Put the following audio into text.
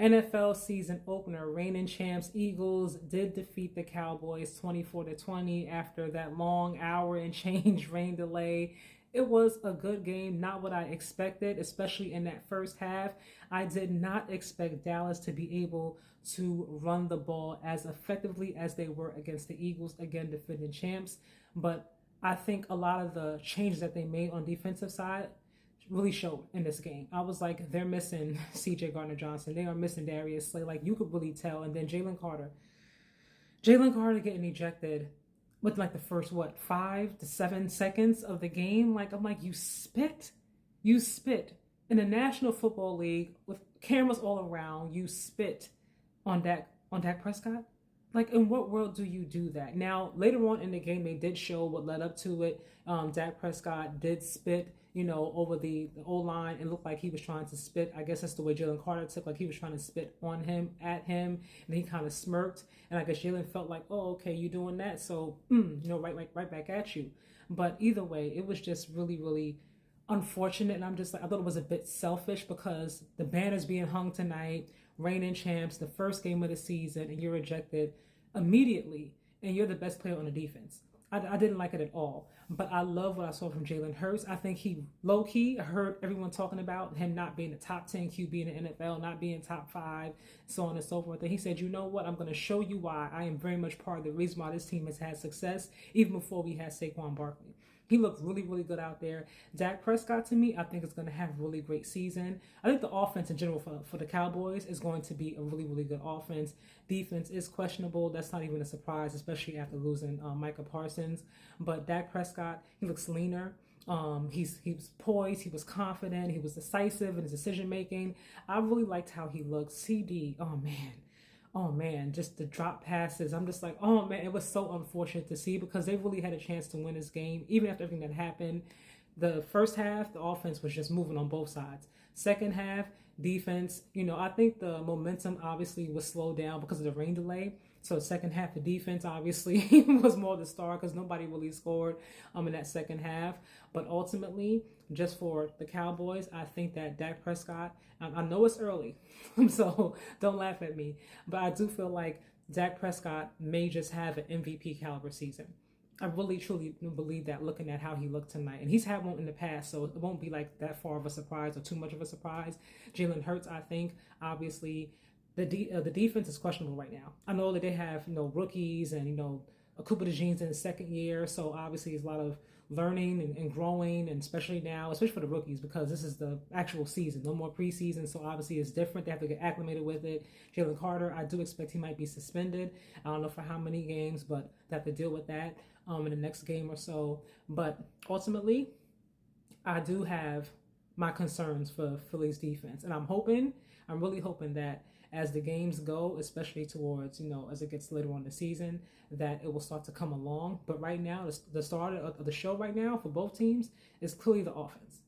NFL season opener, reigning champs Eagles did defeat the Cowboys 24-20 after that long hour and change rain delay. It was a good game, not what I expected, especially in that first half. I did not expect Dallas to be able to run the ball as effectively as they were against the Eagles, again, defending champs. But I think a lot of the changes that they made on defensive side really showed in this game. I was like, they're missing CJ Gardner-Johnson. They are missing Darius Slay. Like, you could really tell. And then Jalen Carter. Jalen Carter getting ejected with like the first, 5 to 7 seconds of the game. Like, I'm like, you spit. You spit. In the National Football League with cameras all around, you spit on Dak Prescott. Like, in what world do you do that? Now, later on in the game, they did show what led up to it. Dak Prescott did spit, over the O-line and looked like he was trying to spit. I guess that's the way Jalen Carter took, like he was trying to spit on him, at him, and he kind of smirked. And I guess Jalen felt like, oh, okay, you doing that? So, right back at you. But either way, it was just really, really unfortunate. And I'm just like, I thought it was a bit selfish because the banner's being hung tonight, reigning champs, the first game of the season, and you're ejected immediately, and you're the best player on the defense. I didn't like it at all, but I love what I saw from Jalen Hurts. I think he, low-key, heard everyone talking about him not being a top 10 QB in the NFL, not being top 5, so on and so forth. And he said, you know what, I'm going to show you why I am very much part of the reason why this team has had success, even before we had Saquon Barkley. He looked really, really good out there. Dak Prescott, to me, I think is going to have a really great season. I think the offense in general for the Cowboys is going to be a really, really good offense. Defense is questionable. That's not even a surprise, especially after losing Micah Parsons. But Dak Prescott, he looks leaner. He was poised. He was confident. He was decisive in his decision making. I really liked how he looked. CD, oh man, just the drop passes. I'm just like, oh man, it was so unfortunate to see because they really had a chance to win this game, even after everything that happened. The first half, the offense was just moving on both sides. Second half, defense, I think the momentum obviously was slowed down because of the rain delay. So second half, the defense obviously was more the star because nobody really scored in that second half. But ultimately, just for the Cowboys, I think that Dak Prescott, I know it's early, so don't laugh at me, but I do feel like Dak Prescott may just have an MVP caliber season. I really truly believe that looking at how he looked tonight. And he's had one in the past, so it won't be like that far of a surprise or too much of a surprise. Jalen Hurts, I think, obviously, the defense is questionable right now. I know that they have, rookies and, Cooper DeJean's in his second year, so obviously it's a lot of learning and growing, and especially now, especially for the rookies, because this is the actual season, no more preseason, so obviously it's different. They have to get acclimated with it. Jalen Carter, I do expect he might be suspended. I don't know for how many games, but they have to deal with that in the next game or so. But ultimately, I do have my concerns for Philly's defense, and I'm really hoping that as the games go, especially towards, as it gets later on in the season, that it will start to come along. But right now, the start of the show right now for both teams is clearly the offense.